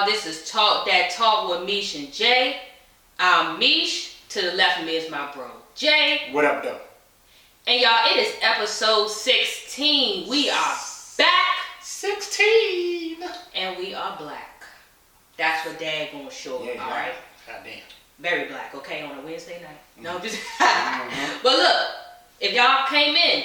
y'all. This is Talk That Talk with Meesh and Jay. I'm Meesh. To the left of me is my bro, Jay. What up, though? And y'all, it is episode 16. We are back. 16. And we are black. That's what Dad gonna show up, all right? Goddamn. Very black, okay, on a Wednesday night. No, just But look, if y'all came in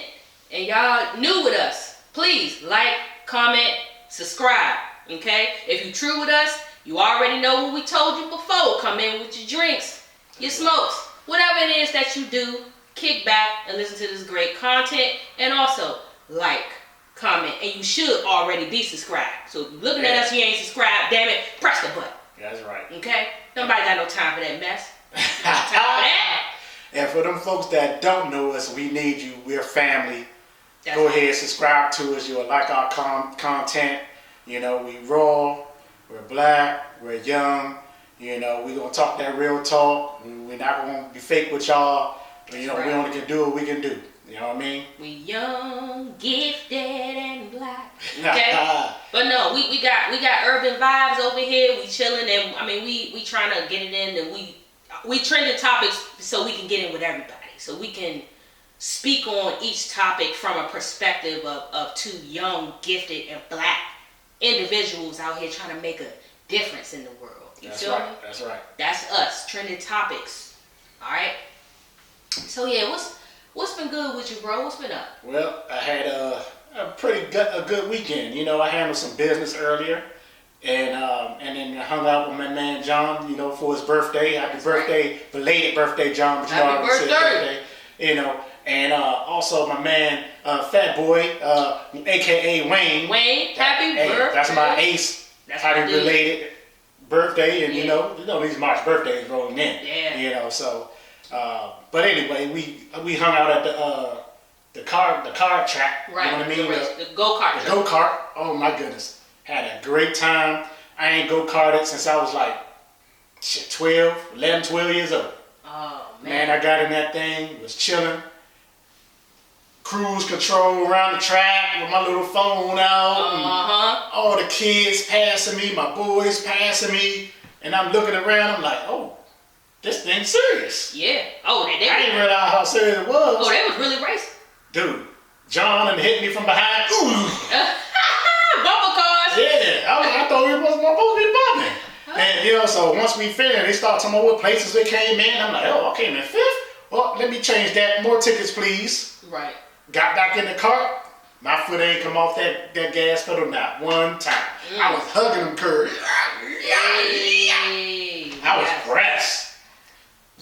and y'all new with us, please like, comment, subscribe, okay? If you true with us, you already know what we told you before. Come in with your drinks, your smokes, whatever it is that you do, kick back and listen to this great content. And also, like, comment, and you should already be subscribed. So if you're looking at us, you ain't subscribed, damn it, press the button. That's right. Okay? Nobody got no time for that mess. Time for that. And for them folks that don't know us, we need you. We're family. That's Go right. ahead, subscribe to us. You'll like our content. You know, we raw, we're black, we're young. You know, we're going to talk that real talk. We're not going to be fake with y'all. You know, we only can do what we can do. You know what I mean? We young, gifted, and black. Okay? But no, we got urban vibes over here. We chilling, and I mean we trying to get it in, and we trending topics so we can get in with everybody. So we can speak on each topic from a perspective of two young, gifted, and black individuals out here trying to make a difference in the world. You feel me? That's right. That's us, trending topics. Alright? So yeah, what's been good with you, bro? What's been up? Well, I had a good weekend. You know, I handled some business earlier, and then I hung out with my man John. You know, for his birthday. Happy birthday, belated birthday, John. But you Happy know, birthday. You know, and also my man Fat Boy, aka Wayne. Wayne, happy birthday. That's my ace. That's happy belated birthday, and yeah. you know these March birthdays rolling in. Yeah. You know, so. But anyway, we hung out at the car track. Right. You know what I mean? The go-kart. The go-kart. Oh my goodness. Had a great time. I ain't go-karted since I was like 12 years old. Oh man. Man, I got in that thing, was chilling. Cruise control around the track with my little phone out. All the kids passing me, my boys passing me, and I'm looking around, I'm like, oh, this thing's serious. Yeah. Oh, I didn't realize how serious it was. Oh, they was really racing. Dude, John hit me from behind. Ooh. Bumper cars. Yeah, I thought we wasn't supposed to be bumping. And you know, so once we finished, they started talking about what places we came in. I'm like, oh, I came in 5th. Well, let me change that. More tickets, please. Right. Got back in the cart. My foot ain't come off that gas pedal not one time. I was hugging them curves. I was pressed.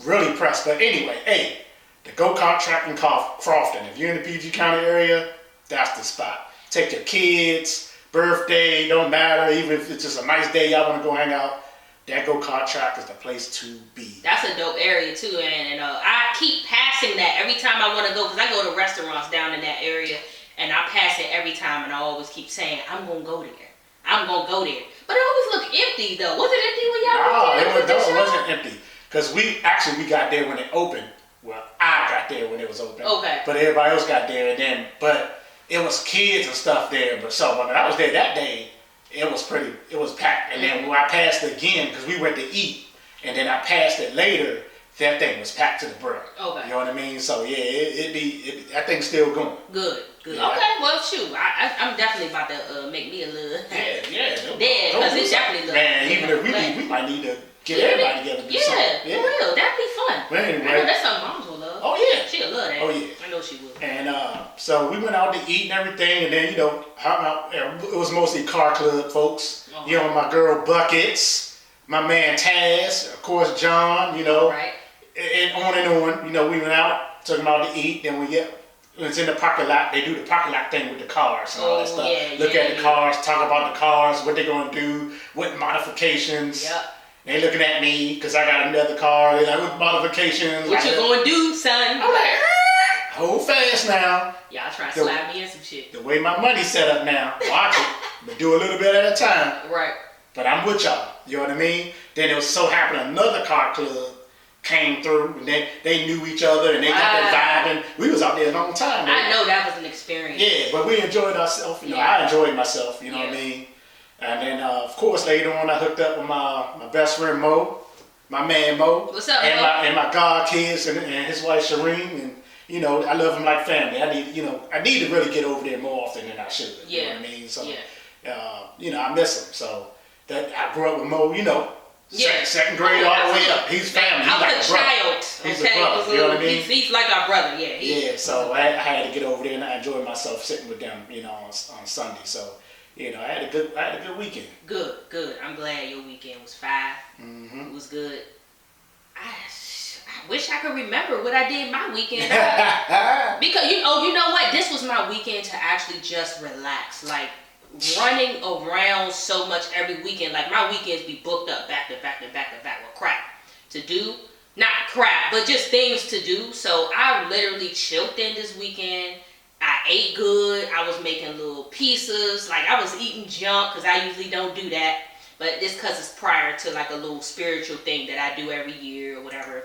Really pressed. But anyway, hey, the go-kart track in Crofton. If you're in the PG County area, that's the spot. Take your kids, birthday, don't matter. Even if it's just a nice day, y'all want to go hang out. That go-kart track is the place to be. That's a dope area too, and I keep passing that every time I want to go, because I go to restaurants down in that area, and I pass it every time, and I always keep saying, I'm going to go there. I'm going to go there. But it always looked empty, though. Was it empty when y'all went there? No, it wasn't empty. Because we got there when it opened. Well, I got there when it was open. Okay. But everybody else got there, but it was kids and stuff there. But so when I was there that day, it was packed. And then when I passed it again, because we went to eat, and then I passed it later, that thing was packed to the brim. Okay. You know what I mean? So yeah, that thing's still going. Good. Yeah. Okay, well shoot, I'm definitely about to make me a little Yeah. dead, because it definitely looks. Man, even if we might need to get everybody together and do something. Yeah, for real, that'd be fun. But anyway. I know that's something moms will love. Oh yeah. She'll love that. Oh yeah. I know she would. And so we went out to eat and everything, and then it was mostly car club folks. Uh-huh. You know, my girl Buckets, my man Taz, of course John. You know, Right. And on. You know, we went out, took them out to eat. Then it was in the parking lot. They do the parking lot thing with the cars and all that stuff. Look at the cars, talk about the cars, what they're gonna do, what modifications. Yep. They looking at me because I got another car. They're like, what modifications? What you gonna do, son? I'm like, hold fast now. Y'all trying to slap me in some shit. The way my money's set up now, watch it, but do a little bit at a time. Right. But I'm with y'all. You know what I mean? Then it was so happened another car club came through, and they knew each other, and they got that vibe, and we was out there a long time. I know that was an experience. Yeah, but we enjoyed ourselves. You know, I enjoyed myself. You know what I mean? And then, of course, later on, I hooked up with my best friend Mo, my man Mo. What's up, and Mo? my and my god kids and his wife Shireen, and you know, I love them like family. I need to really get over there more often than I should. Yeah. You know what I mean? So, yeah. you know, I miss him. So that I grew up with Mo. You know, yeah. second grade all the way up. He's family. He's like a child. He's okay? a brother. You know what I mean? He's like our brother. Yeah. Yeah. So I had to get over there, and I enjoyed myself sitting with them. You know, on Sunday. So. You know, I had a good weekend. Good. I'm glad your weekend was fine. Mm-hmm. It was good. I wish I could remember what I did my weekend. Because you know what? This was my weekend to actually just relax. Like running around so much every weekend. Like my weekends be booked up back to back with crap to do. Not crap, but just things to do. So I literally chilled in this weekend. I ate good. I was making little pizzas. Like I was eating junk because I usually don't do that. But this because it's prior to like a little spiritual thing that I do every year or whatever.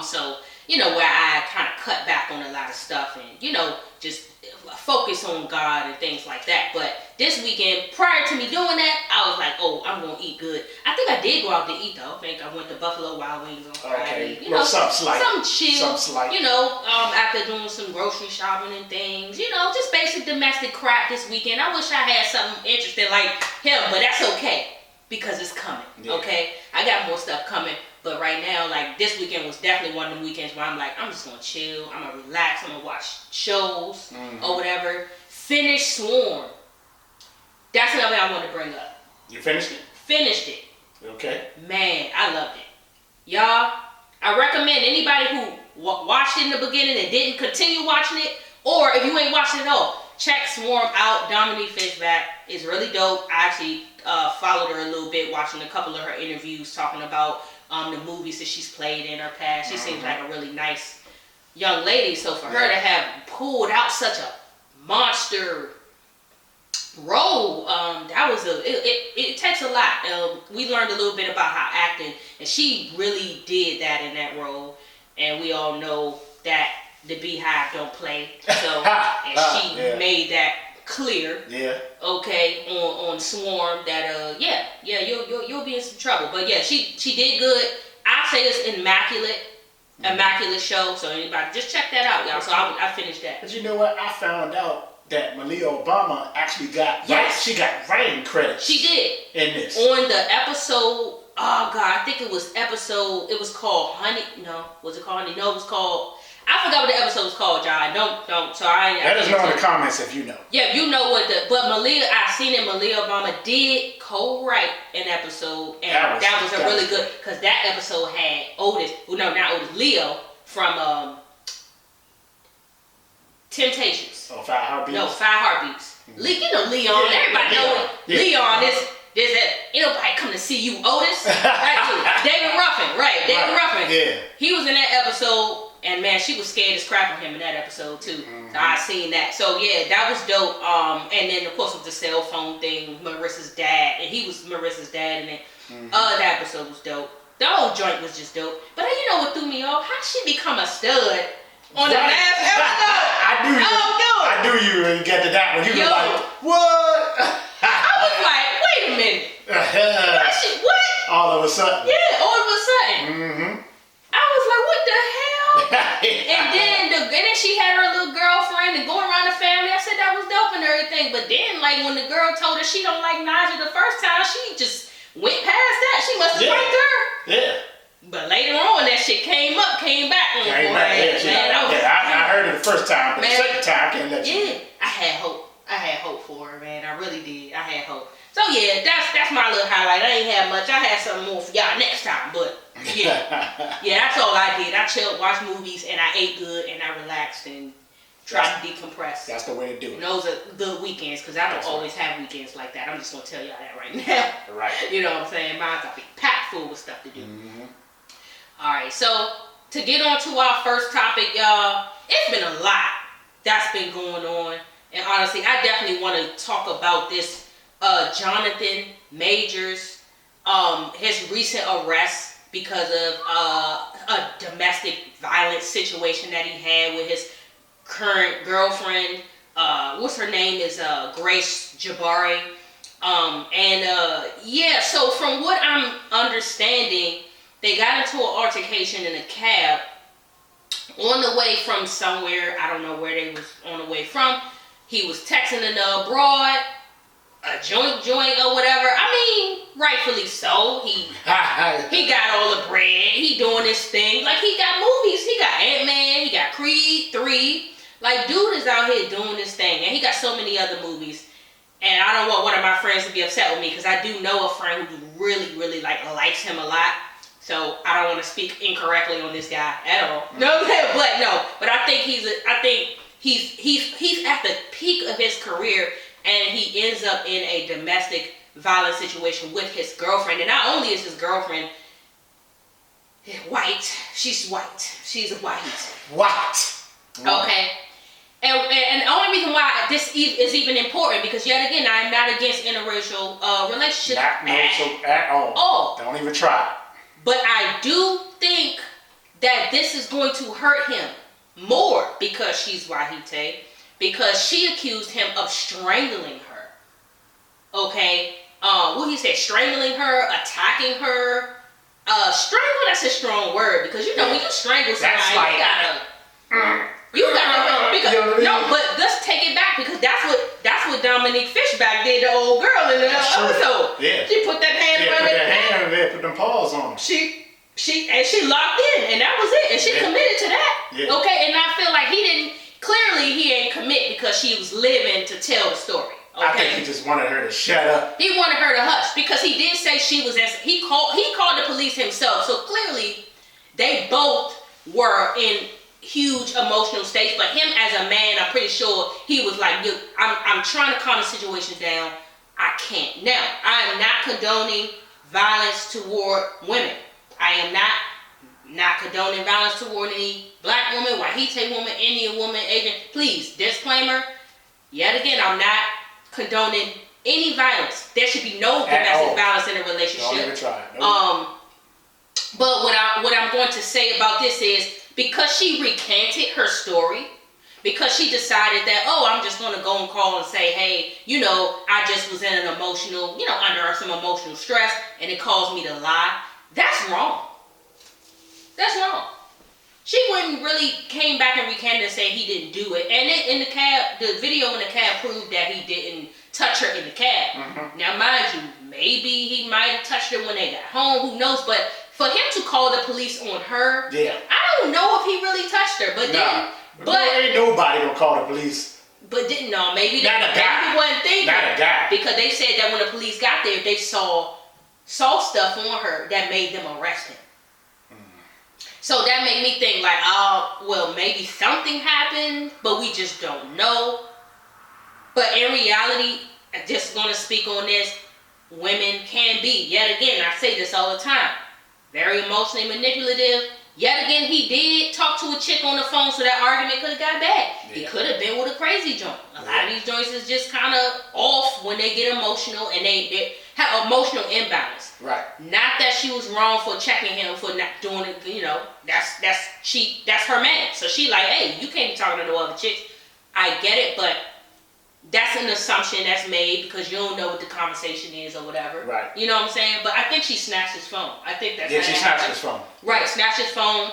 So, you know, where I kind of cut back on a lot of stuff and, you know, just focus on God and things like that. But this weekend, prior to me doing that, I was like, oh, I'm going to eat good. I think I did go out to eat, though. I think I went to Buffalo Wild Wings on Friday. Okay. You know, something chill. Something slight. You know, after doing some grocery shopping and things. You know, just basic domestic crap this weekend. I wish I had something interesting like him, but that's okay. Because it's coming, okay? I got more stuff coming. But right now, like, this weekend was definitely one of the weekends where I'm like, I'm just going to chill. I'm going to relax. I'm going to watch shows or whatever. Finish Swarm. That's another thing I want to bring up. You finished it? Finished it. Okay. Man, I loved it. Y'all, I recommend anybody who watched it in the beginning and didn't continue watching it, or if you ain't watching it at all, check Swarm out. Dominique Fishback is really dope. I actually followed her a little bit, watching a couple of her interviews, talking about the movies that she's played in her past. She seems like a really nice young lady. So for her to have pulled out such a monster role, that was it takes a lot. We learned a little bit about how acting, and she really did that in that role. And we all know that the Beehive don't play, so and she made that clear. Yeah. Okay, on Swarm that you'll be in some trouble. But yeah, she did good. I say it's immaculate show. So anybody just check that out, y'all. So I finished that. But you know what? I found out that Malia Obama actually got she got writing credits. She did in this on the episode. Oh God, I think it was episode. It was called Honey. No, was it called Honey? No, it was called. I forgot what the episode was called, y'all. Don't. So let us know in the comments if you know. Yeah, you know what but Malia, I seen it. Malia Obama did co-write an episode, and that was a really good, because that episode had Otis. Well, no, not Otis. Leo from Temptations. Oh, 5 Heartbeats. No, 5 Heartbeats. You know Leon. Everybody know it. Yeah. Leon. There's that. Ain't nobody come to see you, Otis. Right? David Ruffin. Right. David Ruffin. Yeah. He was in that episode. And man, she was scared as crap of him in that episode too. So I seen that. So yeah, that was dope. And then of course with the cell phone thing, Marissa's dad, and he was Marissa's dad, and then that episode was dope. The whole joint was just dope. But you know what threw me off? How she become a stud on the last episode? I knew you when you get to that one. You were like, what? I was like, wait a minute. What? All of a sudden. Yeah, all of a sudden. I was like, what the hell? And then she had her little girlfriend and going around the family. I said that was dope and everything. But then, like, when the girl told her she don't like Naja the first time, she just went past that. She must have liked her. Yeah. But later on, that shit came back. I heard it the first time, but the second time, I can't let you. Yeah, I had hope for her, man. I really did. I had hope. So yeah, that's my little highlight. I ain't had much. I had something more for y'all next time, but yeah, that's all I did. I chilled, watched movies, and I ate good, and I relaxed and tried to decompress. That's the way to do it. And those are good weekends, because I don't always have weekends like that. I'm just gonna tell y'all that right now. Right. You know what I'm saying? Mine's gonna be packed full with stuff to do. All right, so to get on to our first topic, y'all, it's been a lot that's been going on, and honestly, I definitely want to talk about this. Jonathan Majors, his recent arrest because of a domestic violence situation that he had with his current girlfriend. What's her name is Grace Jabari. Yeah, so from what I'm understanding, they got into an altercation in a cab on the way from somewhere. I don't know where they was on the way from. He was texting another broad, a joint or whatever. I mean, rightfully so. He got all the bread. He doing this thing. Like, he got movies. He got Ant-Man. He got Creed 3. Like, dude is out here doing this thing. And he got so many other movies. And I don't want one of my friends to be upset with me, because I do know a friend who really, really likes him a lot. So I don't want to speak incorrectly on this guy at all. No, but I think he's at the peak of his career, and he ends up in a domestic violence situation with his girlfriend. And not only is his girlfriend white, she's white. She's white. White. Okay. And the only reason why this is even important, because yet again, I'm not against interracial relationships at all. Don't even try. But I do think that this is going to hurt him more because she's Wahite, because she accused him of strangling her. Okay? What he said, strangling her, attacking her. Strangle, that's a strong word, because you know when you strangle somebody, but let's take it back, because that's what Dominique Fishback did to the old girl in the episode. Yeah. She put that hand put that hand there, put them paws on her. She locked in, and that was it, and she committed to that. Yeah. Okay, and I feel like he ain't commit because she was living to tell the story. Okay? I think he just wanted her to shut up. He wanted her to hush, because he did say she was. He called the police himself, so clearly they both were in huge emotional states. But him as a man, I'm pretty sure he was like, "Look, I'm trying to calm the situation down. I can't." Now, I am not condoning violence toward women. I am not condoning violence toward any black woman, Wahite woman, Indian woman, Asian. Please, disclaimer. Yet again, I'm not condoning any violence. There should be no domestic violence in a relationship. Don't even try. Nope. But what I'm going to say about this is, because she recanted her story, because she decided that, I'm just going to go and call and say, hey, I just was in an emotional, under some emotional stress, and it caused me to lie. That's wrong. That's wrong. She wouldn't really came back and recanted and say he didn't do it. And in the cab, the video in the cab proved that he didn't touch her in the cab. Mm-hmm. Now, mind you, maybe he might have touched her when they got home. Who knows? But for him to call the police on her, I don't know if he really touched her. But ain't nobody gonna call the police. But didn't know. Maybe not a guy. Maybe wasn't thinking. Not a guy. Because they said that when the police got there, they saw stuff on her that made them arrest him. So that made me think like, maybe something happened, but we just don't know. But in reality, I'm just going to speak on this, women can be, yet again, I say this all the time, very emotionally manipulative. Yet again, he did talk to a chick on the phone, so that argument could have got bad. Yeah. He could have been with a crazy joint. A lot of these joints is just kind of off when they get emotional, and they have emotional imbalance. Right. Not that she was wrong for checking him for not doing it. That's her man. So she like, hey, you can't be talking to no other chicks. I get it, but that's an assumption that's made because you don't know what the conversation is or whatever. Right. You know what I'm saying? But I think she snatched his phone. I think that's she snatched his phone. Right. Snatched his phone,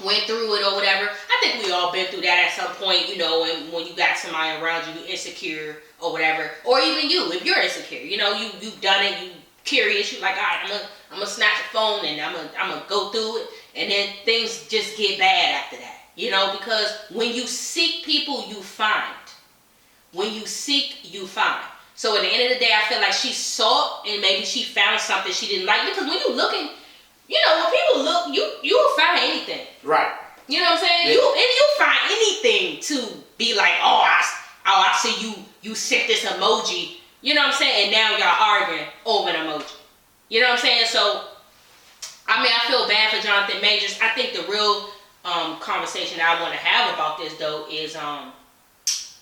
went through it or whatever. I think we all been through that at some point, and when you got somebody around you insecure or whatever, or even you, if you're insecure, you've done it, you curious, you like, all right, I'm gonna snatch a phone and I'm gonna go through it, and then things just get bad after that, because when you seek people, you find. When you seek, you find. So at the end of the day, I feel like she saw and maybe she found something she didn't like, because when you're looking, when people look, you will find anything. Right. You know what I'm saying? Yeah. You'll find anything to be like, I see you sent this emoji. You know what I'm saying? And now y'all arguing over an emoji. You know what I'm saying? So, I feel bad for Jonathan Majors. I think the real conversation I want to have about this, though, is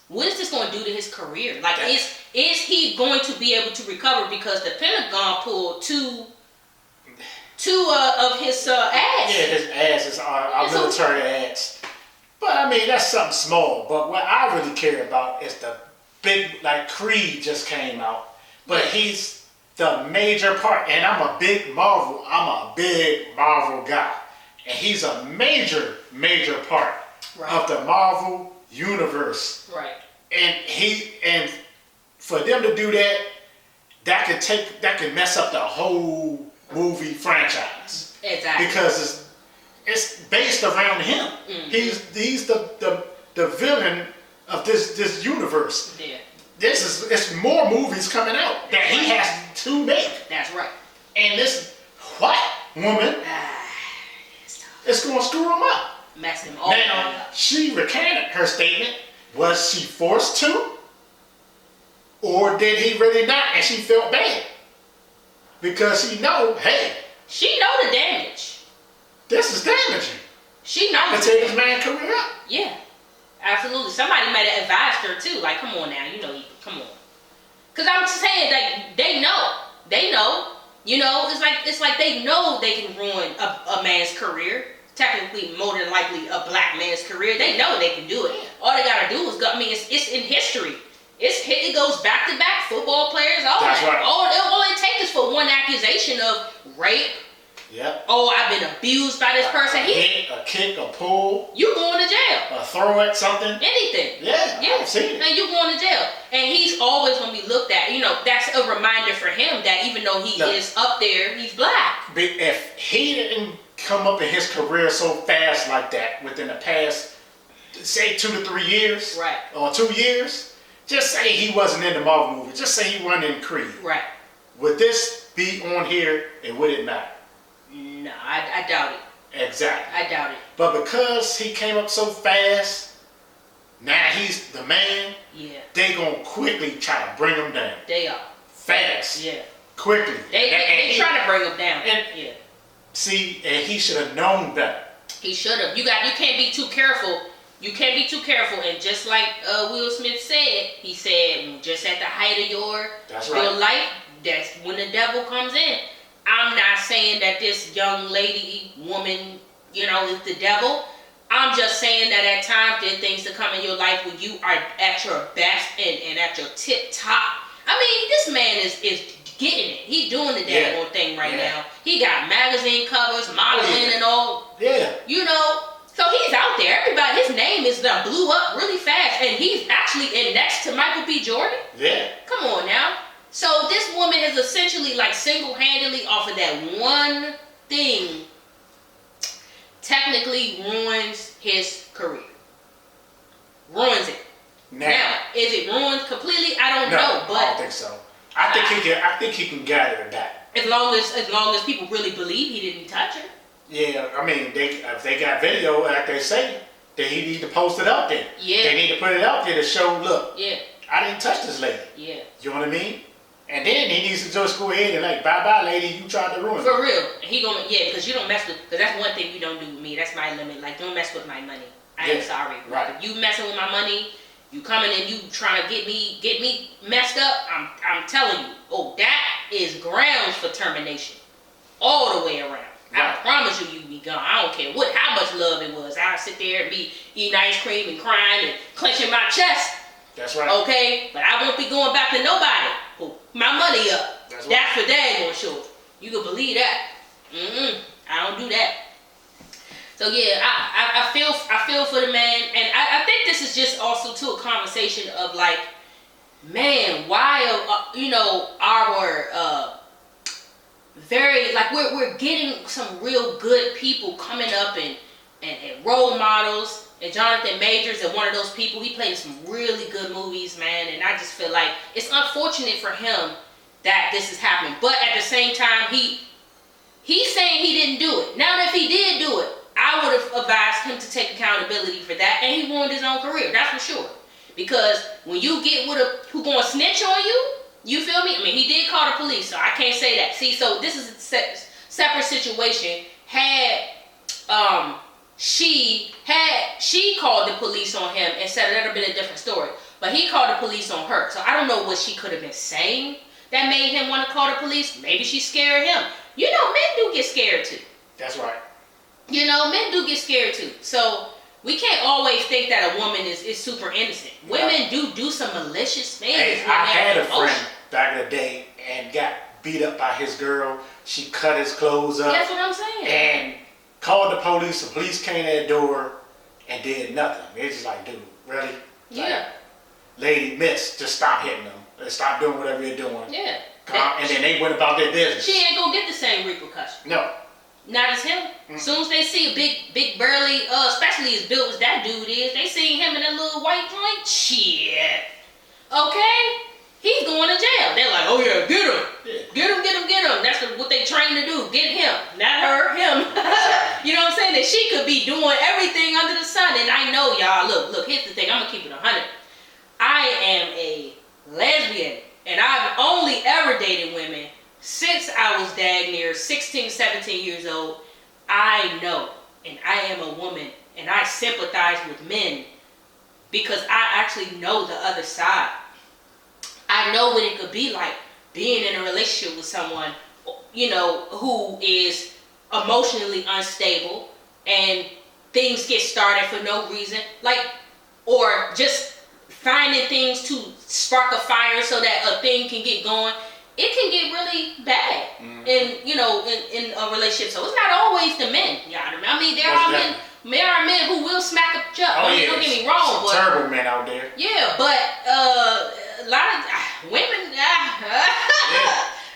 what is this going to do to his career? Like, is he going to be able to recover? Because the Pentagon pulled two of his ads. Yeah, his ads is our military ads. But, that's something small. But what I really care about is the big, like, Creed just came out. But he's the major part, and I'm a big Marvel guy. And he's a major part of the Marvel universe. Right. And for them to do that, that could mess up the whole movie franchise. Exactly. Because it's based around him. Mm-hmm. He's the villain of this universe. Yeah. It's more movies coming out that he has to make. That's right. And this white woman, it's going to screw him up. Mess him all now, up. She recanted her statement. Was she forced to? Or did he really not and she felt bad? Because she know, hey. She know the damage. This is damaging. She knows. I can take this man's career up. Yeah. Absolutely. Somebody might have advised her too. Like, come on now, come on. Cause I'm saying that they know. They know. It's like they know they can ruin a man's career. Technically, more than likely, a black man's career. They know they can do it. All they gotta do is go. I mean, it's in history. It goes back to back. Football players, all That's that. Right. All it takes is for one accusation of rape. Yep. Oh, I've been abused by this person. A kick, a pull. You going to jail. A throw at something. Anything. Yeah. I've seen it. And you going to jail. And he's always going to be looked at. That's a reminder for him that even though he is up there, he's black. If he didn't come up in his career so fast like that within the past, say 2 to 3 years. Right. Or 2 years, just say he wasn't in the Marvel movie. Just say he wasn't in Creed. Right. Would this be on here and would it matter? No, I doubt it. Exactly. I doubt it. But because he came up so fast, now he's the man. Yeah. They gonna quickly try to bring him down. They are. Fast. Yeah. Quickly. They try to bring him down. Yeah. See, and he should have known better. He should have. You can't be too careful. You can't be too careful. And just like Will Smith said, he said, just at the height of your life, that's when the devil comes in. I'm not saying that this young woman, is the devil. I'm just saying that at times there are things that come in your life when you are at your best and at your tip top. I mean, this man is getting it. He's doing the damn thing right now. He got magazine covers, modeling and all. Yeah. So he's out there. Everybody, his name is done blew up really fast. And he's actually in next to Michael B. Jordan. Yeah. Come on now. So this woman is essentially like single-handedly off of that one thing technically ruins his career. Ruins it. Now is it ruined completely? I don't know. But I don't think so. I think he can gather it back. As long as people really believe he didn't touch her. Yeah, I mean, if they got video, like they say, then he need to post it out there. Yeah. They need to put it out there to show, look, yeah, I didn't touch this lady. Yeah. You know what I mean? And then he needs to just go ahead and bye-bye, lady, you tried to ruin me. For real. Because you don't mess with, because that's one thing you don't do with me. That's my limit. Like, don't mess with my money. I am sorry. Right. If you messing with my money, you coming and you trying to get me messed up, I'm telling you, that is grounds for termination. All the way around. Right. I promise you be gone. I don't care how much love it was. I'll sit there and be eating ice cream and crying and clenching my chest. That's right. Okay? But I won't be going back to nobody. My money up. That's for dang sure. You can believe that. I don't do that. So yeah, I feel for the man, and I think this is just also too a conversation of like, man, why our very like we're getting some real good people coming up and role models. And Jonathan Majors is one of those people. He played in some really good movies, man. And I just feel like it's unfortunate for him that this is happening. But at the same time, he's saying he didn't do it. Now, if he did do it, I would have advised him to take accountability for that. And he ruined his own career. That's for sure. Because when you get with who gonna snitch on you, you feel me? I mean, he did call the police, so I can't say that. See, so this is a separate situation. She called the police on him and said that would have been a different story. But he called the police on her. So I don't know what she could have been saying that made him want to call the police. Maybe she scared him. Men do get scared too. That's right. Men do get scared too. So we can't always think that a woman is super innocent. Women do some malicious things. Hey, I had a friend back in the day and got beat up by his girl. She cut his clothes up. That's what I'm saying. And called the police. The police came to the door and did nothing. It's just like, dude, really? Yeah. Like, lady, miss, just stop hitting them. Stop doing whatever you're doing. Yeah. And then they went about their business. She ain't gonna get the same repercussion. No. Not as him. As soon as they see a big burly, especially as built as that dude is, they see him in that little white joint. Shit. Okay? He's going to jail. They're like, oh yeah, get him. Yeah. Get him. That's what they trained to do. Get him. Not her, him. You know what I'm saying? That she could be doing everything under the sun. And I know y'all, look, here's the thing. I'm going to keep it 100. I am a lesbian. And I've only ever dated women since I was dang near 16, 17 years old. I know, and I am a woman, and I sympathize with men because I actually know the other side. I know what it could be like being in a relationship with someone, you know, who is emotionally unstable and things get started for no reason, like, or just finding things to spark a fire so that a thing can get going. It can get really bad in a relationship. So it's not always the men. I mean, there are men who will smack a chick. Don't get me wrong, but terrible men out there. Yeah, but a lot of women.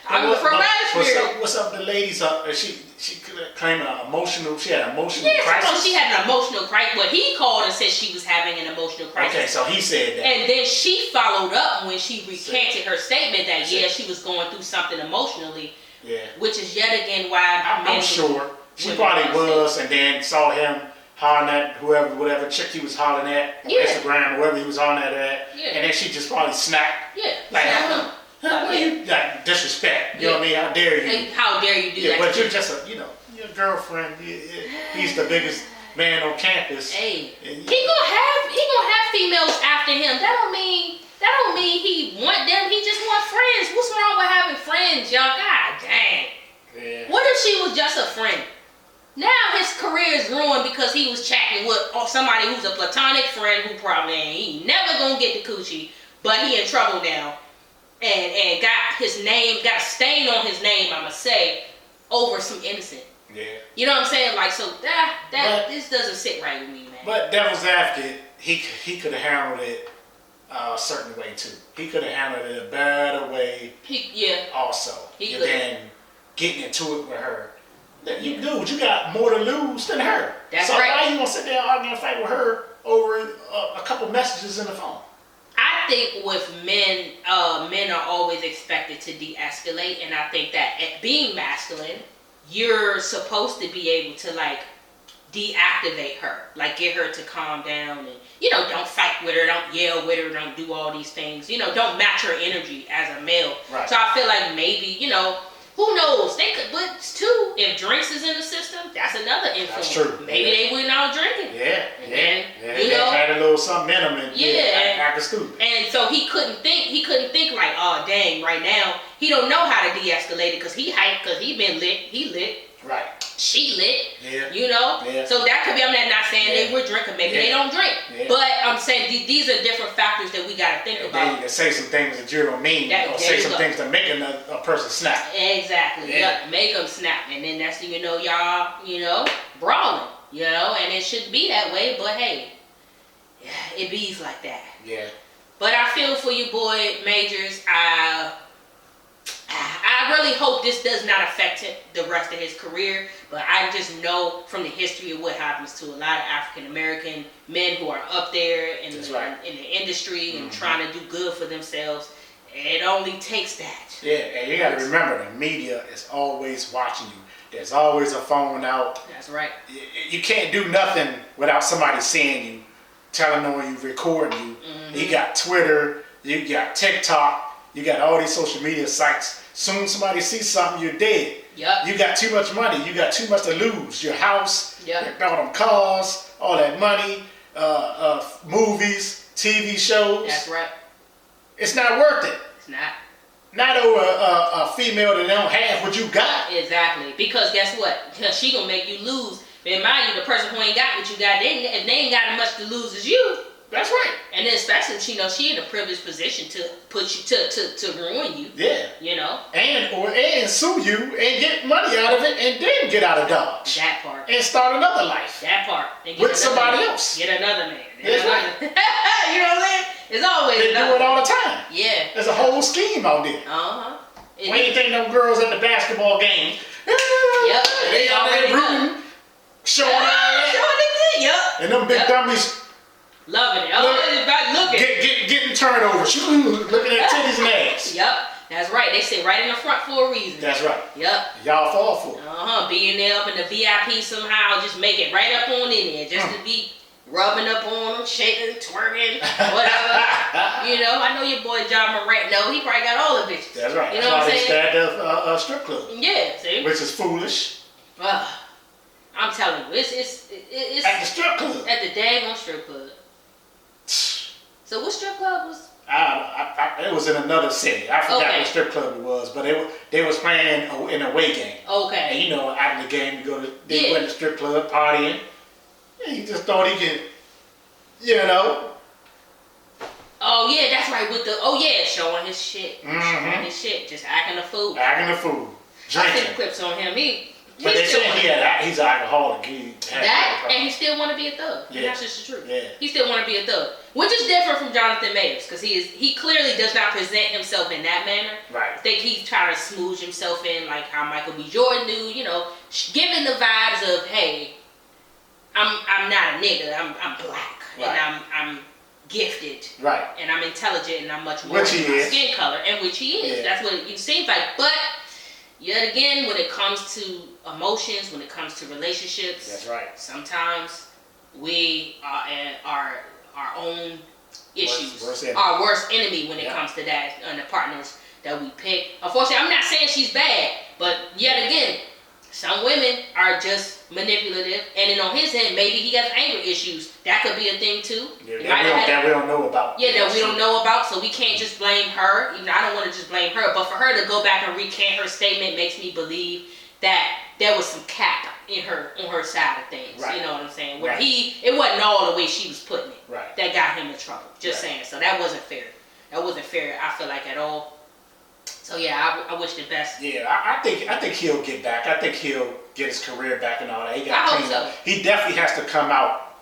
I'm from Nashville. What's up with the ladies? She claimed she had an emotional crisis. crisis. She had an emotional crisis. Well, he called and said she was having an emotional crisis. Okay, so he said that. And then she followed up when she recanted her statement that she was going through something emotionally. Yeah. Which is yet again why I'm sure she probably was, and then saw him hollering at whatever chick he was hollering at on Instagram, or whoever he was hollering at, and then she just probably snapped. Yeah. Like, like disrespect. You know what I mean? How dare you? Like, how dare you do that? But you're just your girlfriend. He's the biggest man on campus. Hey, he gonna have females after him. That don't mean he want them. He just want friends. What's wrong with having friends, y'all? God dang. Yeah. What if she was just a friend? Now his career is ruined because he was chatting with somebody who's a platonic friend who probably ain't never gonna get the coochie, but he in trouble now. And got a stain on his name, I'ma say, over some innocent. Yeah. You know what I'm saying? Like, so this doesn't sit right with me, man. But devil's advocate, he could have handled it a certain way too. He could have handled it a better way. Also. Than getting into it with her. You got more to lose than her. That's so right. Why you gonna sit there and argue and fight with her over a couple messages in the phone? I think with men, men are always expected to de-escalate, and I think that at being masculine, you're supposed to be able to like deactivate her, like get her to calm down, and don't fight with her, don't yell with her, don't do all these things, don't match her energy as a male. Right. So I feel like maybe who knows? They could, but too, if drinks is in the system, that's another influence. That's true. Maybe they went out drinking. Yeah. They had a little something in them and acting stupid. And so he couldn't think like, oh dang, right now he don't know how to de-escalate it because he hyped, because he been lit, he lit. Right. She lit. Yeah. Yeah. So that could be. I'm not saying they were drinking. Maybe they don't drink. Yeah. But I'm saying these are different factors that we got to think about. Then you can say some things that you don't mean, or say some things to make a person snap. Exactly. Yeah. Yep. Make them snap, and then that's y'all brawling. And it shouldn't be that way. But hey, it bees like that. Yeah. But I feel for you, boy, Majors. I really hope this does not affect the rest of his career, but I just know from the history of what happens to a lot of African American men who are up there in the industry and trying to do good for themselves. It only takes that. Yeah, and you got to remember, the media is always watching you. There's always a phone out. That's right. You can't do nothing without somebody seeing you, telling on you, recording you. Mm-hmm. You got Twitter, you got TikTok, you got all these social media sites. Soon somebody sees something, you're dead. Yep. You got too much money. You got too much to lose. Your house, all them cars, all that money, movies, TV shows. That's right. It's not worth it. It's not. Not over a female that don't have what you got. Exactly. Because guess what? She gonna make you lose. And mind you, the person who ain't got what you got, if they ain't got as much to lose as you, That's right. And then especially, she in a privileged position to put you to ruin you. Yeah. And sue you and get money out of it and then get out of Dodge. That part. And start another life. That part. And with somebody else. Get another man. That's right. You know what I'm saying? It's always They do it all the time. Yeah. There's a whole scheme out there. When you think them girls at the basketball game, yep. They out there rooting, showing all that. Yep. And them big dummies loving it. Looking. Getting turnovers. Looking at titties and ass. Yep. That's right. They sit right in the front for a reason. That's right. Yep. Y'all fall for it. Being there up in the VIP somehow, just make it right up on in there, just to be rubbing up on them, shaking, twerking, whatever. I know your boy John Morant. No, he probably got all the bitches. That's right. You know what I'm saying? That's why they started a strip club. Yeah. See. Which is foolish. I'm telling you, it's at the strip club. At the daggone strip club. So what strip club was? It was in another city. I forgot what strip club it was, but they was playing an away game. Okay. And after the game, they went to the strip club partying. And he just thought he could, Oh yeah, that's right. Showing his shit, showing his shit, just acting a fool. Drinking. I see the clips on him. But they say he's an alcoholic. And he still want to be a thug. Yeah. That's just the truth. Yeah. He still want to be a thug, which is different from Jonathan Majors, because he clearly does not present himself in that manner. Right. I think he's trying to smooge himself in like how Michael B. Jordan do. Giving the vibes of, hey, I'm not a nigga. I'm black, right. And I'm gifted, right, and I'm intelligent, and I'm much more than my skin color, and which he is. Yeah. That's what it seems like. But yet again, when it comes to emotions, when it comes to relationships, that's right. Sometimes we are our own issues, worst our worst enemy when it comes to that, and the partners that we pick. Unfortunately, I'm not saying she's bad, but yet again, some women are just manipulative, and then on his end, maybe he has anger issues. That could be a thing too. Yeah, that we don't know about. Yeah, that we don't know about, so we can't just blame her. Even I don't want to just blame her, but for her to go back and recant her statement makes me believe that there was some cap on her side of things. Right. You know what I'm saying? Where it wasn't all the way she was putting it. Right. That got him in trouble. Just saying. So that wasn't fair. That wasn't fair, I feel like, at all. So yeah, I wish the best. Yeah, I think he'll get back. I think he'll get his career back and all that. I hope so. He definitely has to come out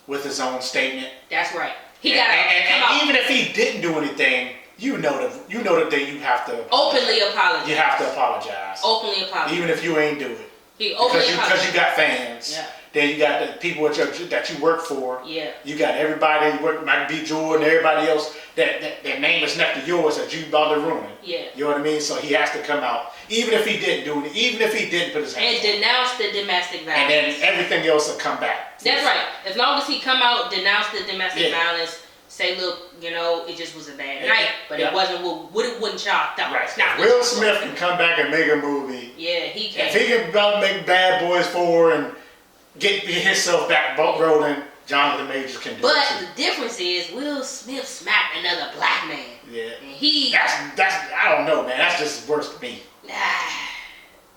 with his own statement. That's right. He got to come out. Even if he didn't do anything, you know that you have to openly apologize. You have to apologize. Openly apologize. Even if you ain't do it. Because you got fans. Yeah. Then you got the people that you work for. Yeah. You got everybody you work, might be Jordan, everybody else that name is next to yours that you about to ruin. Yeah. You know what I mean? So he has to come out, even if he didn't do it, even if he didn't put his hands and denounce the domestic violence. And then everything else will come back. That's right. As long as he come out, denounce the domestic violence, say, look, it just was a bad night, but it wasn't what it wouldn't y'all thought. Right. Now, Will Smith can come back and make a movie. Yeah, he can. If he can about make Bad Boys 4 and get himself back rolling, Jonathan Majors can do it too. But the difference is Will Smith smacked another black man. Yeah. And that's I don't know, man. That's just worse to me.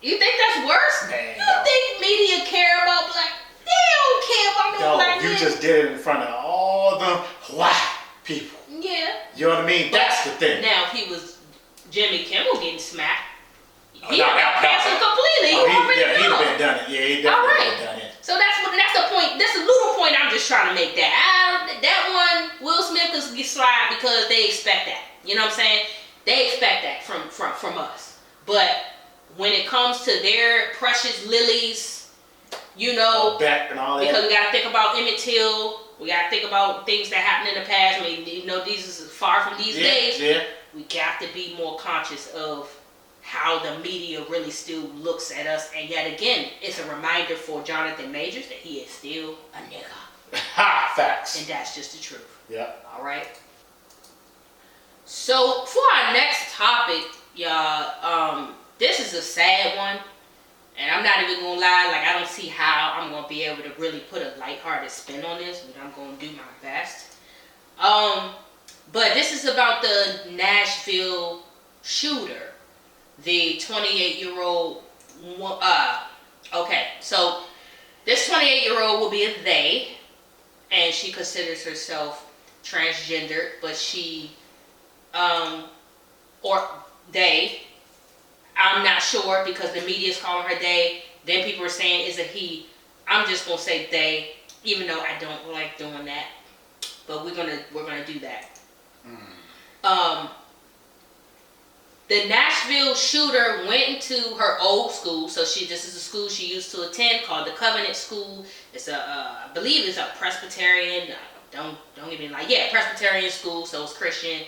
You think that's worse? Man, you think media care about black? They don't care about no black men. You just did it in front of all the white people. Yeah. You know what I mean? That's the thing. Now, if he was Jimmy Kimmel getting smacked, he'd have canceled completely. He'd have been done it. Yeah, he'd definitely been done it. So that's the point. That's a little point I'm just trying to make. That one, Will Smith could get slide because they expect that. You know what I'm saying? They expect that from us. But when it comes to their precious lilies, back and all that. Because we got to think about Emmett Till. We got to think about things that happened in the past. I mean, these is far from these days. Yeah. We got to be more conscious of how the media really still looks at us. And yet again, it's a reminder for Jonathan Majors that he is still a nigga. Ha! Facts. And that's just the truth. Yeah. All right. So for our next topic, y'all, this is a sad one. And I'm not even gonna lie, I don't see how I'm gonna be able to really put a lighthearted spin on this, but I'm gonna do my best. But this is about the Nashville shooter, the 28-year-old. Okay, so this 28-year-old will be a they, and she considers herself transgender, but she, or they, I'm not sure because the media is calling her they. Then people are saying is a he. I'm just gonna say they, even though I don't like doing that. But we're gonna do that. The Nashville shooter went into her old school. So this is a school she used to attend called the Covenant School. It's I believe it's a Presbyterian. Don't get me Presbyterian school. So it's Christian.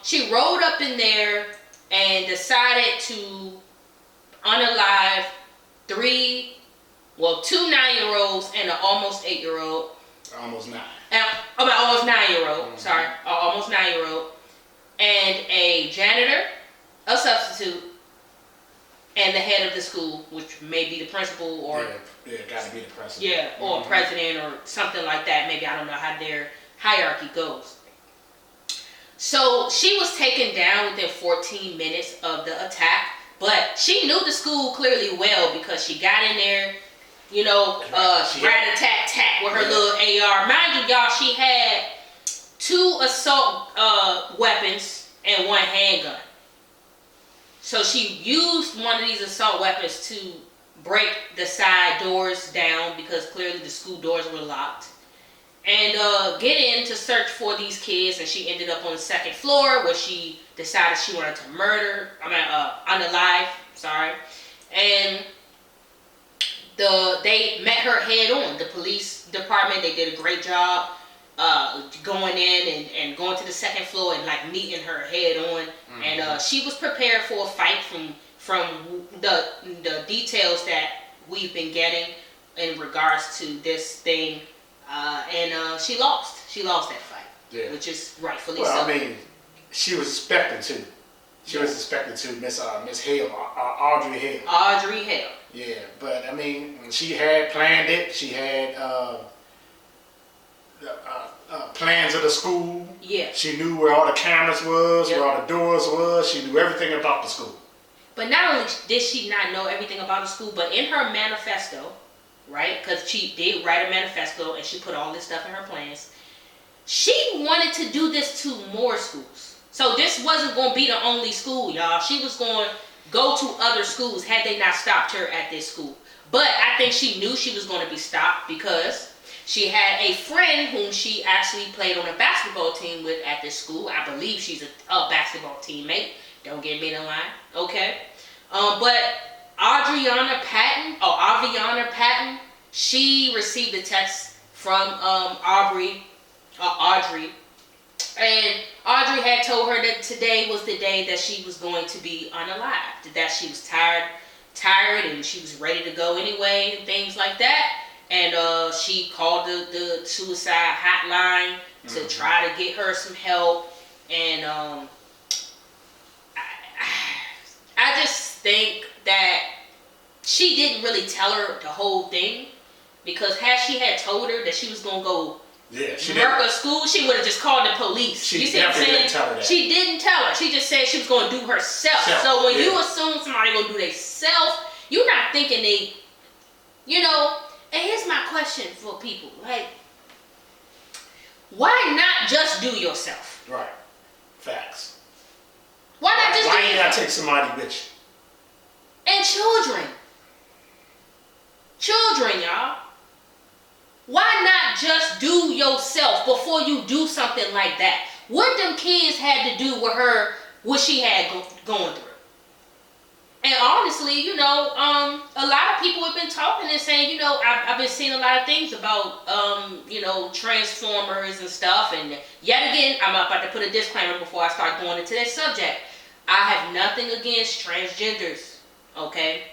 She rode up in there and decided to unalive two 9-year-olds and an almost 8-year-old. Almost 9. Almost 9-year-old. Sorry, almost 9-year-old, and a janitor, a substitute, and the head of the school, which may be the principal or got to be the principal. Yeah, or president or something like that. Maybe I don't know how their hierarchy goes. So she was taken down within 14 minutes of the attack, but she knew the school clearly well because she got in there. Rat-a-tat-tat with her little AR. Mind you, y'all, she had 2 assault weapons and 1 handgun. So she used one of these assault weapons to break the side doors down because clearly the school doors were locked. And get in to search for these kids, and she ended up on the 2nd floor where she decided she wanted to unalive. Sorry. And they met her head on. The police department, they did a great job going in and going to the 2nd floor and like meeting her head on. And she was prepared for a fight from the details that we've been getting in regards to this thing. And she lost. She lost that fight, which is rightfully so. I mean, she was expecting to. She was expecting to Miss Hale, Audrey Hale. Audrey Hale. Yeah, but I mean, she had planned it. She had plans of the school. Yeah. She knew where all the cameras was, where all the doors was. She knew everything about the school. But not only did she not know everything about the school, but in her manifesto, right? Because she did write a manifesto and she put all this stuff in her plans. She wanted to do this to more schools. So this wasn't going to be the only school, y'all. She was going to go to other schools had they not stopped her at this school. But I think she knew she was going to be stopped because she had a friend whom she actually played on a basketball team with at this school. I believe she's a basketball teammate. Don't get me in line. Okay. But Aviana Patton, she received a text from Audrey. And Audrey had told her that today was the day that she was going to be unalived. That she was tired and she was ready to go anyway and things like that. And she called the suicide hotline to try to get her some help. And I just think that she didn't really tell her the whole thing, because had she told her that she was going to go work a school, she would have just called the police. You see what I'm saying? Didn't tell her that. She didn't tell her. She just said she was going to do herself. So when you assume somebody going to do themselves, you're not thinking they, and here's my question for people. Like, why not just do yourself? Right. Facts. Why not just Why you not take somebody with you? And children. Children, y'all. Why not just do yourself before you do something like that? What them kids had to do with her, what she had going through? And honestly, a lot of people have been talking and saying, I've been seeing a lot of things about, Transformers and stuff. And yet again, I'm about to put a disclaimer before I start going into this subject. I have nothing against transgenders, okay?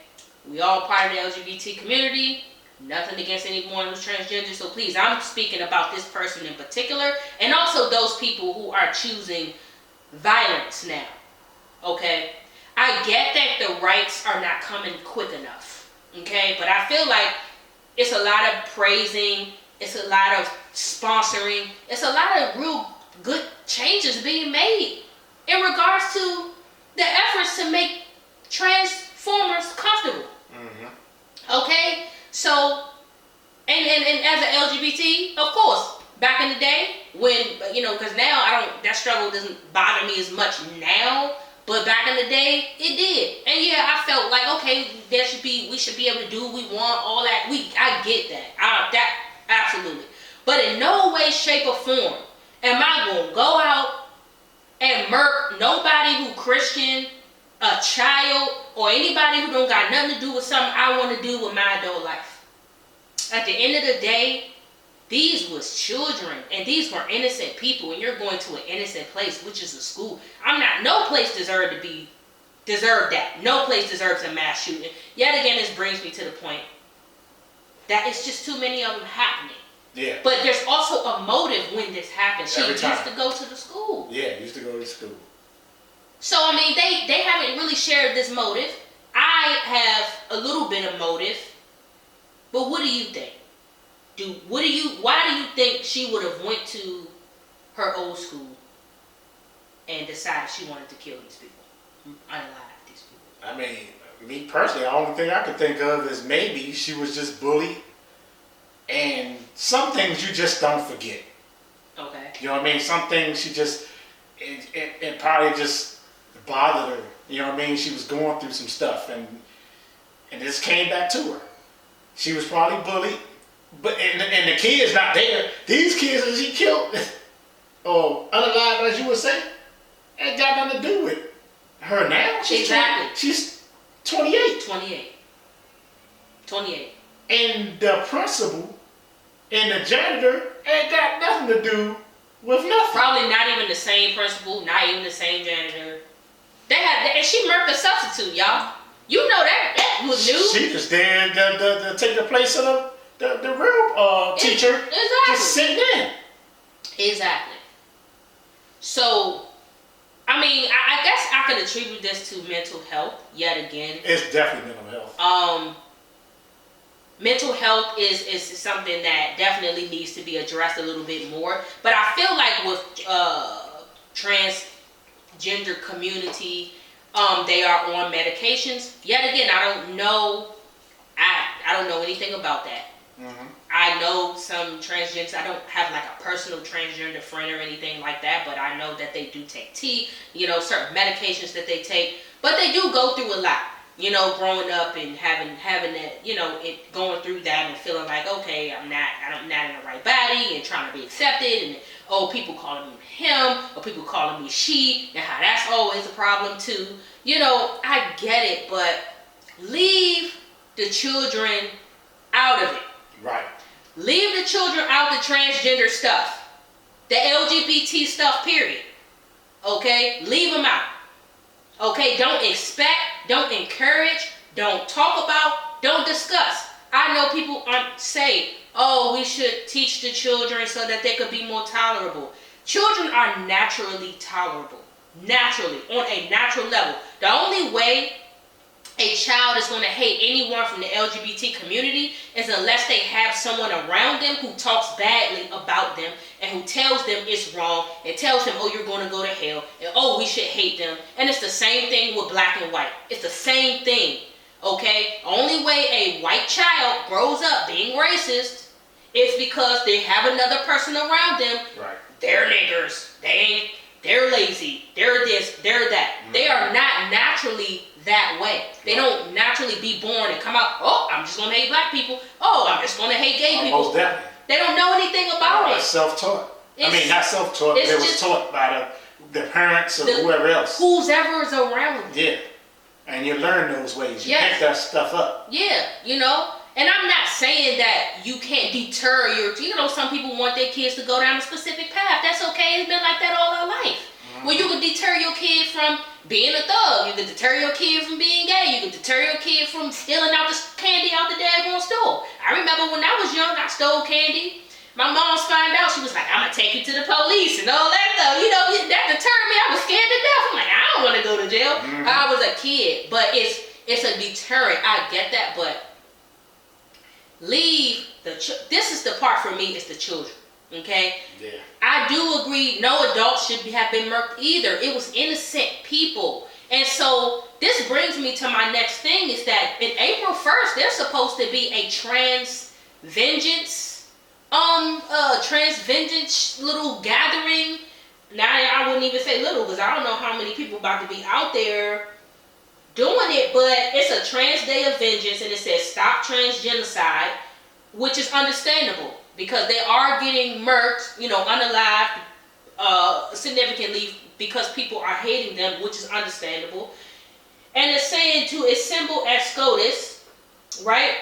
We all part of the LGBT community. Nothing against anyone who's transgender. So please, I'm speaking about this person in particular. And also those people who are choosing violence now, okay? I get that the rights are not coming quick enough, okay? But I feel like it's a lot of praising, it's a lot of sponsoring, it's a lot of real good changes being made in regards to the efforts to make Transformers comfortable, okay? So And as an LGBT, of course, back in the day, when, because now that struggle doesn't bother me as much now, but back in the day, it did. And yeah, I felt like, okay, we should be able to do what we want, all that. I get that. That, absolutely. But in no way, shape, or form am I going to go out and murk nobody who Christian, a child, or anybody who don't got nothing to do with something I want to do with my adult life. At the end of the day, these was children, and these were innocent people, and you're going to an innocent place, which is a school. No place deserved that. No place deserves a mass shooting. Yet again, this brings me to the point that it's just too many of them happening. Yeah. But there's also a motive when this happened. She used time. to go to the school. Yeah, used to go to school. So, they haven't really shared this motive. I have a little bit of motive. But what do you think? Why do you think she would have went to her old school and decided she wanted to kill these people? Unalive these people. Me personally, the only thing I could think of is maybe she was just bullied. And some things you just don't forget. Okay. You know what I mean? Some things she just, it probably just bothered her. You know what I mean? She was going through some stuff and this came back to her. She was probably bullied, but and the kids not there. These kids that she killed, or unalive as you would say, ain't got nothing to do with her now. She's 28. 28. And the principal and the janitor ain't got nothing to do with nothing. Probably not even the same principal, not even the same janitor. And she murked a substitute, y'all. You know that was new. She was there to take the place of the real teacher. Exactly. Just sitting in. Exactly. So, I guess I could attribute this to mental health yet again. It's definitely mental health. Mental health is something that definitely needs to be addressed a little bit more. But I feel like with transgender community, they are on medications. Yet again, I don't know anything about that. Mm-hmm. I know some transgenders. I don't have like a personal transgender friend or anything like that, but I know that they do take certain medications that they take. But they do go through a lot, growing up and having that, it going through that and feeling like, okay, I'm not in the right body and trying to be accepted, and people calling me him or people calling me she, and how that's always a problem too. I get it, but leave the children out of it. Right. Leave the children out the transgender stuff, the LGBT stuff, period. Okay? Leave them out. Okay? Don't expect, don't encourage, don't talk about, don't discuss. I know people say, we should teach the children so that they could be more tolerable. Children are naturally tolerable. Naturally, on a natural level. The only way a child is going to hate anyone from the LGBT community is unless they have someone around them who talks badly about them and who tells them it's wrong and tells them, you're going to go to hell, and we should hate them. And it's the same thing with black and white. It's the same thing. Okay? Only way a white child grows up being racist is because they have another person around them. Right. They're niggers. They're lazy. They're this. They're that. Mm-hmm. They are not naturally that way. They don't naturally be born and come out, I'm just going to hate black people. I'm just going to hate gay people. Most definitely. They don't know anything about it. Self-taught. Not self-taught, but it was taught by the parents or whoever else. Whoever is around them. Yeah. And you learn those ways. You pick that stuff up. Yeah, And I'm not saying that you can't deter some people want their kids to go down a specific path. That's okay. It's been like that all our life. Mm-hmm. Well, you can deter your kid from being a thug. You can deter your kid from being gay. You can deter your kid from stealing out the candy out the daggone store. I remember when I was young, I stole candy. My mom's found out. She was like, I'm going to take you to the police and all that stuff. That deterred me. I was scared to death. I'm like, I don't want to go to jail. Mm-hmm. I was a kid. But it's a deterrent. I get that. But leave this is the part for me, is the children. Okay? Yeah. I do agree no adults should have been murked either. It was innocent people. And so this brings me to my next thing, is that in April 1st, there's supposed to be a vengeance, trans vengeance little gathering. Now I wouldn't even say little because I don't know how many people about to be out there doing it, but it's a trans day of vengeance and it says stop trans genocide, which is understandable because they are getting murked, unalived, significantly because people are hating them, which is understandable. And it's saying to assemble at SCOTUS, right,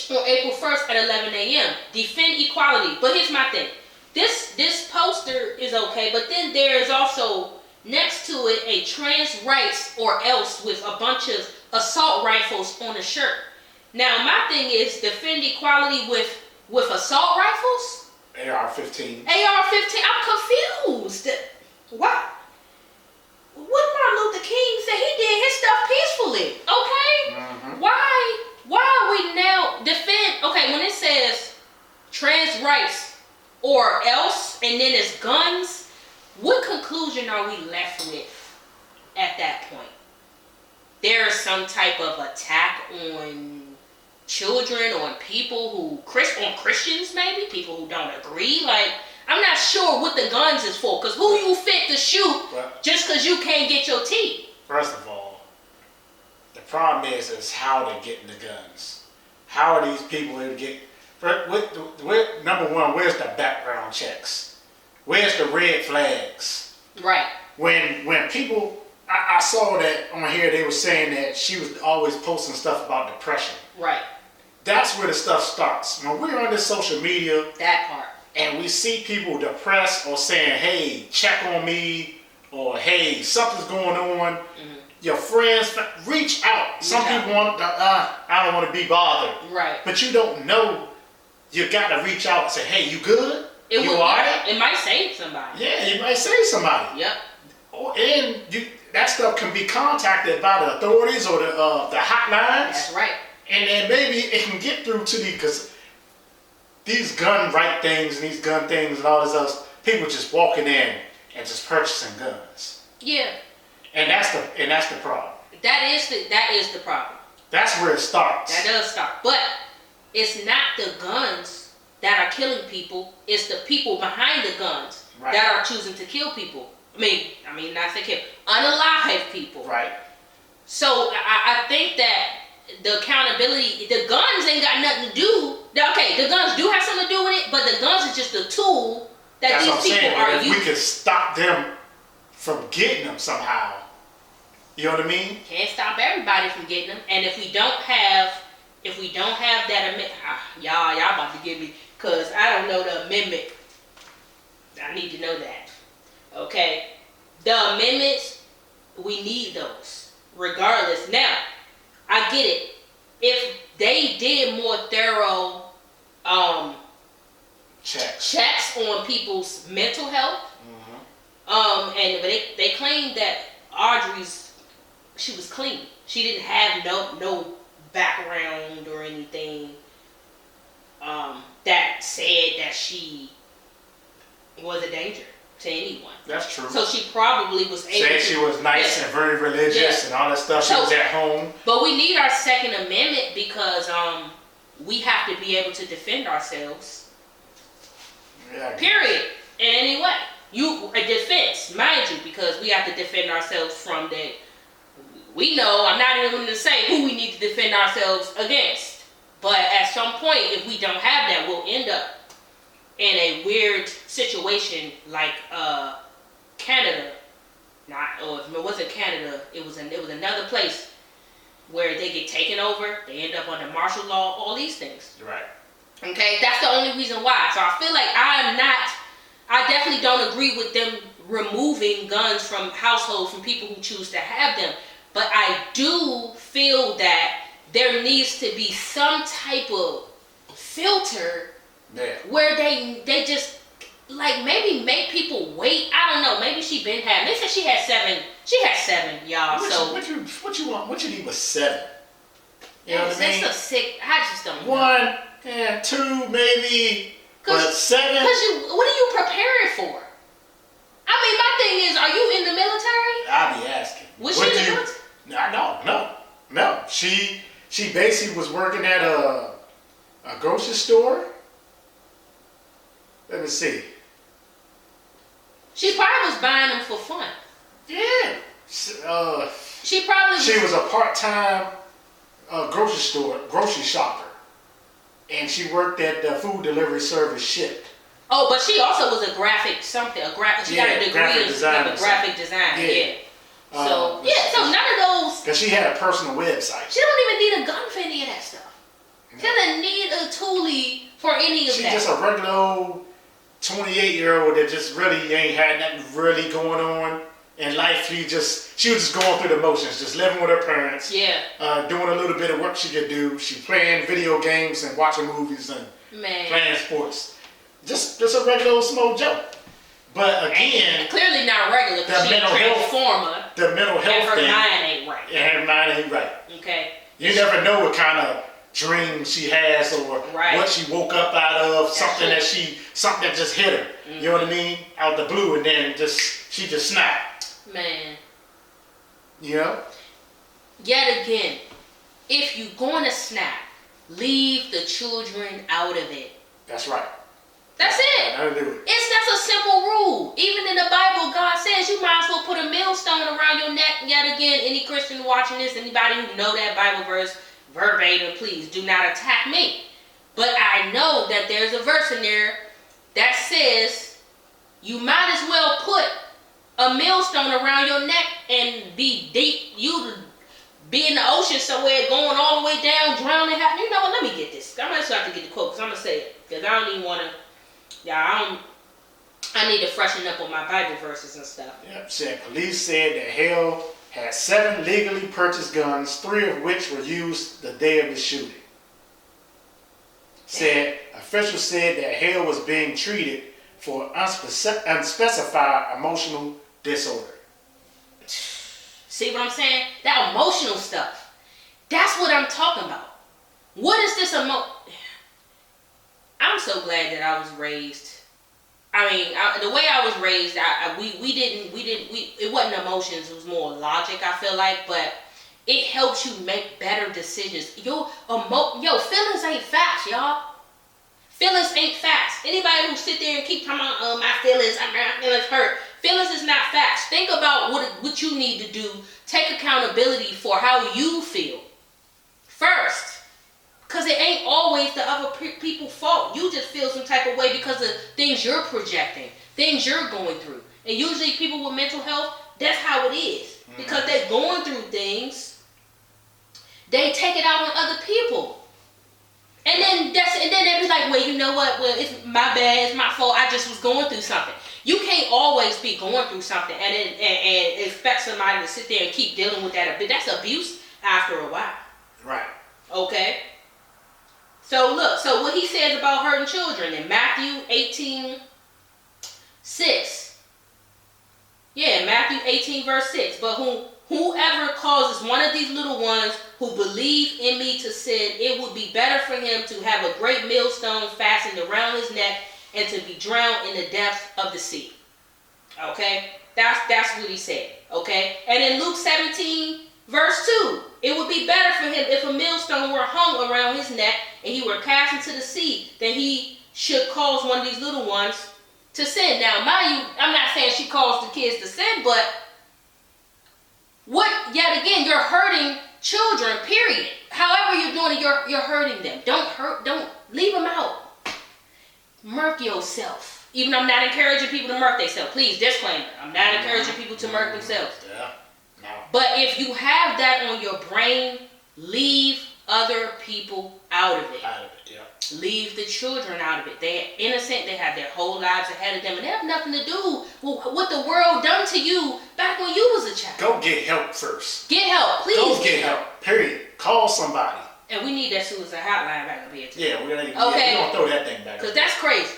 on April 1st at 11 a.m. Defend equality. But here's my thing. This poster is okay, but then there is also next to it a trans rights or else with a bunch of assault rifles on a shirt. Now my thing is defend equality with assault rifles? AR-15. AR-15. I'm confused. Why? What Martin Luther King said, he did his stuff peacefully. Okay? Mm-hmm. Why are we now defend? Okay, when it says trans rights or else and then it's guns, what conclusion are we left with at that point? There is some type of attack on children, on people on Christians maybe, people who don't agree. Like, I'm not sure what the guns is for, because who you fit to shoot just because you can't get your teeth? First of all, the problem is how they're getting the guns. How are these people able to get... Number one, where's the background checks? Where's the red flags? Right. When people... I saw that on here, they were saying that she was always posting stuff about depression. Right. That's where the stuff starts. When we're on this social media... That part. And we see people depressed or saying, hey, check on me, or hey, something's going on. Mm-hmm. Your friends, reach out. Some people want, I don't want to be bothered. Right. But you don't know. You got to reach out and say, hey, you good? You all right? It might save somebody. Yeah, it might save somebody. Yep. And that stuff can be contacted by the authorities or the hotlines. That's right. And then maybe it can get through to because these gun right things and these gun things and all this other people just walking in and just purchasing guns. Yeah. And that's the problem. That is the problem. That's where it starts. That does start. But it's not the guns that are killing people, it's the people behind the guns that are choosing to kill people. I mean not to kill, unalive people. Right. So I think that the accountability, the guns ain't got nothing to do. Okay, the guns do have something to do with it, but the guns is just a tool that these people are using. If we could stop them from getting them somehow, you know what I mean? Can't stop everybody from getting them. And if we don't have that y'all about to give me, cause I don't know the amendment. I need to know that. Okay, the amendments, we need those regardless. Now, I get it. If they did more thorough checks on people's mental health, and they claimed that Audrey's, she was clean. She didn't have no background or anything that said that she was a danger to anyone. That's true. So she probably was able to... she was nice and very religious and all that stuff. She was at home. But we need our Second Amendment because we have to be able to defend ourselves. Yeah. Period. In any way. A defense, mind you, because we have to defend ourselves from that. We know, I'm not even going to say who we need to defend ourselves against. But at some point, if we don't have that, we'll end up in a weird situation like Canada. Or if it wasn't Canada, it was another place where they get taken over, they end up under martial law, all these things. Right. Okay, that's the only reason why. So I feel like I definitely don't agree with them removing guns from households from people who choose to have them. But I do feel that there needs to be some type of filter where they just like maybe make people wait. I don't know. Maybe she been having. They said she had seven. She had seven, y'all. What you want? What you need was 7. You know what I mean? That's so sick. I just don't know. 1, 2, maybe. But 7. Because what are you preparing for? I mean, my thing is, are you in the military? I'll be asking. Was she in the military? No. She basically was working at A grocery store? Let me see. She probably was buying them for fun. Yeah. She probably She was a part-time grocery shopper. And she worked at the food delivery service Shipt. Oh, but she also was a graphic something. She got a degree in graphic design. Yeah. So none of those. Because she had a personal website. She don't even need a gun for any of that stuff. No. She doesn't need a toolie for any of that. She's just a regular old 28-year-old that just really ain't had nothing really going on in life. She was just going through the motions, just living with her parents. Yeah. Doing a little bit of work she could do. She playing video games and watching movies and playing sports. Just a regular old small joke. But again, and clearly not regular because she's a transformer. The mental health thing. And her mind ain't right. And her mind ain't right. Okay. You never know what kind of dream she has or what she woke up out of, something that just hit her. Mm-hmm. You know what I mean? Out the blue, and then she just snapped. Man. You know? Yet again, if you're going to snap, leave the children out of it. That's right. That's it. That's a simple rule. Even in the Bible, God says you might as well put a millstone around your neck. Yet again, any Christian watching this, anybody who know that Bible verse verbatim, please do not attack me. But I know that there's a verse in there that says you might as well put a millstone around your neck and be deep. You be in the ocean somewhere going all the way down, drowning. You know what? Let me get this. I'm going to have to get the quote because I'm going to say it. Because I don't even want to. I need to freshen up on my Bible verses and stuff. Yep. Said police said that Hale had 7 legally purchased guns, 3 of which were used the day of the shooting. Said officials said that Hale was being treated for unspecified emotional disorder. See what I'm saying? That emotional stuff. That's what I'm talking about. What is this I'm so glad that I was raised. I mean, the way I was raised, it wasn't emotions, it was more logic, I feel like, but it helps you make better decisions. Feelings ain't facts, y'all. Feelings ain't facts. Anybody who sit there and keep talking about, my feelings hurt. Feelings is not facts. Think about what you need to do. Take accountability for how you feel first. Because it ain't always the other people's fault. You just feel some type of way because of things you're projecting, things you're going through. And usually people with mental health, that's how it is. Because they're going through things, they take it out on other people. And then they be like, well, you know what? Well, it's my bad, it's my fault. I just was going through something. You can't always be going through something and expect somebody to sit there and keep dealing with that. That's abuse after a while. Right. Okay. So look, what he says about hurting children in Matthew 18:6. Yeah, Matthew 18 verse 6. But whoever causes one of these little ones who believe in me to sin, it would be better for him to have a great millstone fastened around his neck and to be drowned in the depths of the sea. Okay? That's what he said. Okay? And in Luke 17 verse 2, it would be better for him if a millstone were hung around his neck and he were cast into the sea than he should cause one of these little ones to sin. Now, mind you, I'm not saying she caused the kids to sin, but yet again, you're hurting children, period. However you're doing it, you're hurting them. Don't leave them out. Murk yourself. Even I'm not encouraging people to murk themselves. Please, disclaimer. I'm not encouraging people to murk themselves. Yeah. No. But if you have that on your brain, leave other people out of it. Leave the children out of it. They're innocent. They have their whole lives ahead of them. And they have nothing to do with what the world done to you back when you was a child. Go get help first. Get help. Please Go get help. Period. Call somebody. And we need that suicide hotline back up here too. Yeah, we're going to throw that thing back up. Because that's crazy.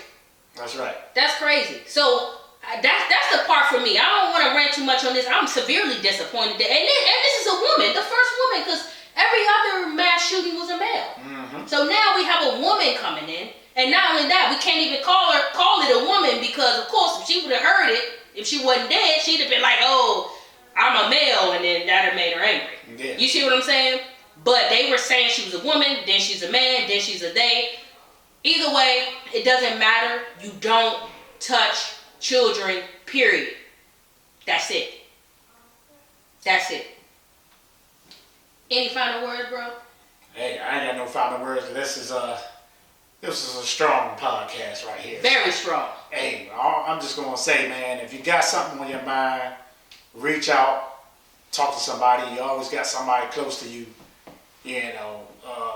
That's right. That's crazy. So that's the part for me. I don't want to rant too much on this. I'm severely disappointed. And this is a woman. The first woman, because every other mass shooting was a male. Mm-hmm. So now we have a woman coming in, and not only that, we can't even call it a woman because, of course, if she would have heard it, if she wasn't dead, she'd have been like, "Oh, I'm a male," and then that would have made her angry. Yeah. You see what I'm saying? But they were saying she was a woman, then she's a man, then she's a they. Either way, it doesn't matter. You don't touch children, period. That's it. That's it. Any final words, bro? Hey, I ain't got no final words. This is a strong podcast right here. Very strong. Hey, I'm just gonna say, man, if you got something on your mind, reach out, talk to somebody. You always got somebody close to you. You know,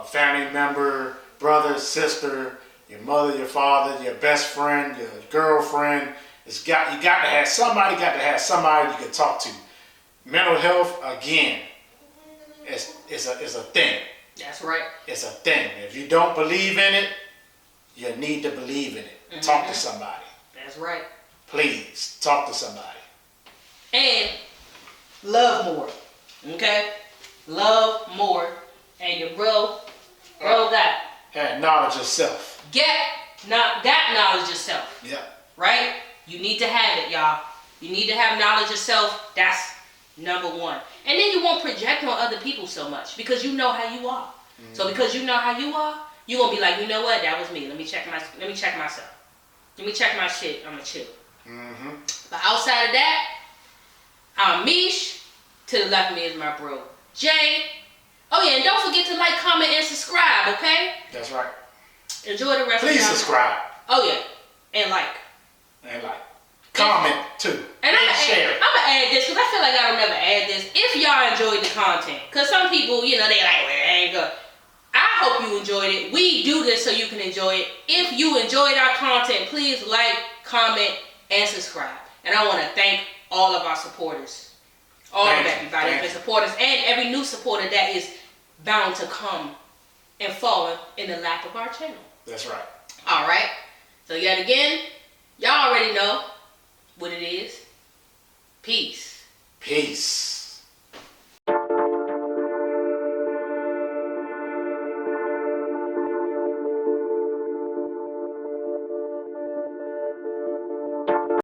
family member, brother, sister, your mother, your father, your best friend, your girlfriend. You got to have somebody. Got to have somebody you can talk to. Mental health, again, is a thing. That's right. It's a thing. If you don't believe in it, you need to believe in it. Mm-hmm. Talk to somebody. That's right. Please, talk to somebody. And love more. Okay? Love more. And your bro got. And knowledge of self. Got knowledge of self. Yeah. Right? You need to have it, y'all. You need to have knowledge of self. That's number one. And then you won't project on other people so much because you know how you are. Mm-hmm. So because you know how you are, you're gonna be like, you know what, that was me. Let me check myself. Let me check my shit. I'ma chill. Mm-hmm. But outside of that, I'm Meesh. To the left of me is my bro, Jay. Oh yeah, and don't forget to like, comment, and subscribe, okay? That's right. Enjoy the rest of Please subscribe. Oh yeah. And like. Comment too. And share. I'm gonna add this because I feel like I don't never add this. If y'all enjoyed the content, because some people, they like, well, it ain't good. I hope you enjoyed it. We do this so you can enjoy it. If you enjoyed our content, please like, comment, and subscribe. And I want to thank all of our supporters. Everybody that's been supporters, and every new supporter that is bound to come and fall in the lap of our channel. That's right. All right. So yet again, y'all already know what it is. Peace. Peace.